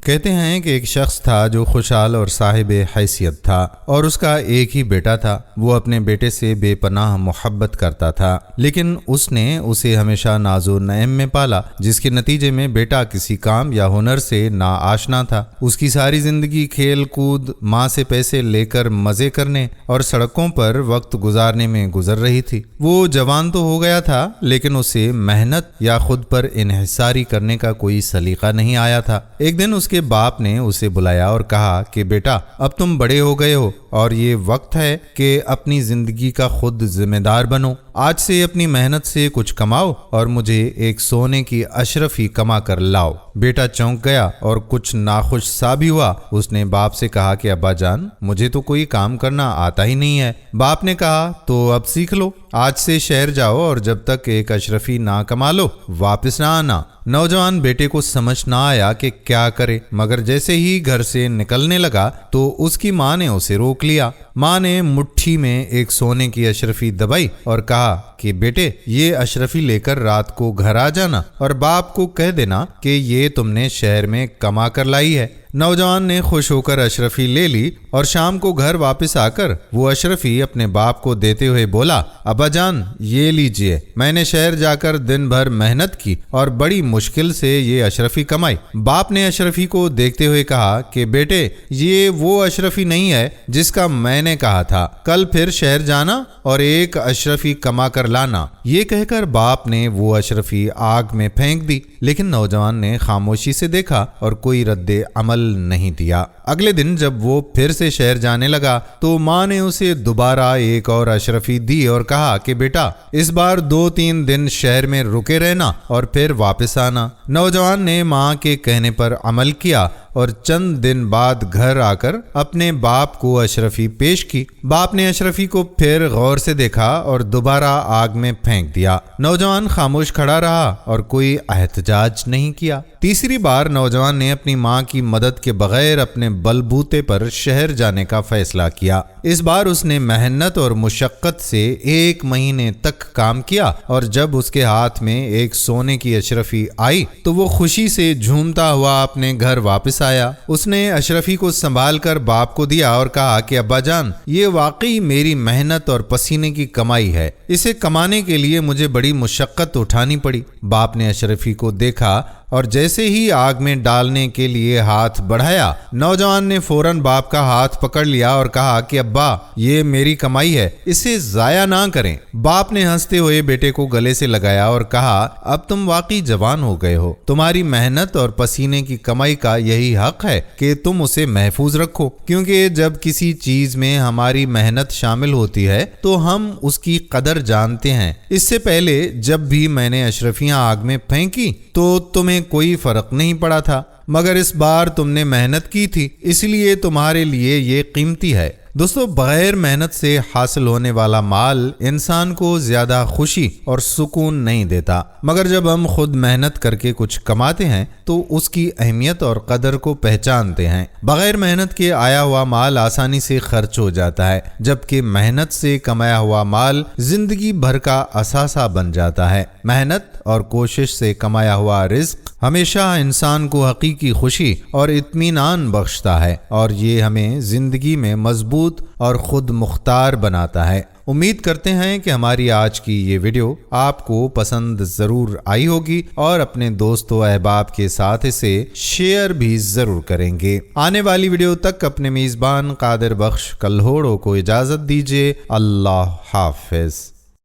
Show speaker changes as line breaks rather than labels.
کہتے ہیں کہ ایک شخص تھا جو خوشحال اور صاحب حیثیت تھا اور اس کا ایک ہی بیٹا تھا۔ وہ اپنے بیٹے سے بے پناہ محبت کرتا تھا، لیکن اس نے اسے ہمیشہ ناز و نعیم میں پالا، جس کے نتیجے میں بیٹا کسی کام یا ہنر سے ناآشنا تھا۔ اس کی ساری زندگی کھیل کود، ماں سے پیسے لے کر مزے کرنے اور سڑکوں پر وقت گزارنے میں گزر رہی تھی۔ وہ جوان تو ہو گیا تھا، لیکن اسے محنت یا خود پر انحصاری کرنے کا کوئی سلیقہ نہیں آیا تھا۔ ایک دن اس کے باپ نے اسے بلایا اور کہا کہ بیٹا، اب تم بڑے ہو گئے ہو اور یہ وقت ہے کہ اپنی زندگی کا خود ذمہ دار بنو۔ آج سے اپنی محنت سے کچھ کماؤ اور مجھے ایک سونے کی اشرفی کما کر لاؤ۔ بیٹا چونک گیا اور کچھ ناخوش سا بھی ہوا۔ اس نے باپ سے کہا کہ ابا جان، مجھے تو کوئی کام کرنا آتا ہی نہیں ہے۔ باپ نے کہا تو اب سیکھ لو، آج سے شہر جاؤ اور جب تک ایک اشرفی نہ کما لو واپس نہ آنا۔ نوجوان بیٹے کو سمجھ نہ آیا کہ کیا کرے، مگر جیسے ہی گھر سے نکلنے لگا تو اس کی ماں نے اسے روک لیا۔ ماں نے مٹھی میں ایک سونے کی اشرفی دبائی اور کہا کہ بیٹے، یہ اشرفی لے کر رات کو گھر آ جانا اور باپ کو کہہ دینا کہ یہ تم نے شہر میں کما کر لائی ہے۔ نوجوان نے خوش ہو کر اشرفی لے لی اور شام کو گھر واپس آ کر وہ اشرفی اپنے باپ کو دیتے ہوئے بولا، ابا جان یہ لیجئے، میں نے شہر جا کر دن بھر محنت کی اور بڑی مشکل سے یہ اشرفی کمائی۔ باپ نے اشرفی کو دیکھتے ہوئے کہا کہ بیٹے، یہ وہ اشرفی نہیں ہے جس کا میں نے کہا تھا، کل پھر شہر جانا اور ایک اشرفی کما کر لانا۔ یہ کہہ کر باپ نے وہ اشرفی آگ میں پھینک دی، لیکن نوجوان نے خاموشی سے دیکھا اور کوئی رد عمل نہیں دیا۔ اگلے دن جب وہ پھر سے شہر جانے لگا تو ماں نے اسے دوبارہ ایک اور اشرفی دی اور کہا کہ بیٹا، اس بار 2-3 دن شہر میں رکے رہنا اور پھر واپس آنا۔ نوجوان نے ماں کے کہنے پر عمل کیا اور چند دن بعد گھر آ کر اپنے باپ کو اشرفی پیش کی۔ باپ نے اشرفی کو پھر غور سے دیکھا اور دوبارہ آگ میں پھینک دیا۔ نوجوان خاموش کھڑا رہا اور کوئی احتجاج نہیں کیا۔ تیسری بار نوجوان نے اپنی ماں کی مدد کے بغیر اپنے بل بوتے پر شہر جانے کا فیصلہ کیا۔ اس بار اس نے محنت اور مشقت سے 1 مہینے تک کام کیا اور جب اس کے ہاتھ میں ایک سونے کی اشرفی آئی تو وہ خوشی سے جھومتا ہوا اپنے گھر واپس آیا۔ اس نے اشرفی کو سنبھال کر باپ کو دیا اور کہا کہ ابا جان، یہ واقعی میری محنت اور پسینے کی کمائی ہے، اسے کمانے کے لیے مجھے بڑی مشقت اٹھانی پڑی۔ باپ نے اشرفی کو دیکھا اور جیسے ہی آگ میں ڈالنے کے لیے ہاتھ بڑھایا، نوجوان نے فوراً باپ کا ہاتھ پکڑ لیا اور کہا کہ ابا، یہ میری کمائی ہے، اسے ضائع نہ کریں۔ باپ نے ہنستے ہوئے بیٹے کو گلے سے لگایا اور کہا، اب تم واقعی جوان ہو گئے ہو، تمہاری محنت اور پسینے کی کمائی کا یہی حق ہے کہ تم اسے محفوظ رکھو، کیونکہ جب کسی چیز میں ہماری محنت شامل ہوتی ہے تو ہم اس کی قدر جانتے ہیں۔ اس سے پہلے جب بھی میں نے اشرفیاں آگ میں پھینکی تو تمہیں کوئی فرق نہیں پڑا تھا، مگر اس بار تم نے محنت کی تھی، اس لیے تمہارے لیے یہ قیمتی ہے۔ دوستو، بغیر محنت سے حاصل ہونے والا مال انسان کو زیادہ خوشی اور سکون نہیں دیتا، مگر جب ہم خود محنت کر کے کچھ کماتے ہیں تو اس کی اہمیت اور قدر کو پہچانتے ہیں۔ بغیر محنت کے آیا ہوا مال آسانی سے خرچ ہو جاتا ہے، جبکہ محنت سے کمایا ہوا مال زندگی بھر کا اثاثہ بن جاتا ہے۔ محنت اور کوشش سے کمایا ہوا رزق ہمیشہ انسان کو حقیقی خوشی اور اطمینان بخشتا ہے، اور یہ ہمیں زندگی میں مضبوط اور خود مختار بناتا ہے۔ امید کرتے ہیں کہ ہماری آج کی یہ ویڈیو آپ کو پسند ضرور آئی ہوگی اور اپنے دوست و احباب کے ساتھ اسے شیئر بھی ضرور کریں گے۔ آنے والی ویڈیو تک اپنے میزبان قادر بخش کلہوڑوں کو اجازت دیجیے۔ اللہ حافظ۔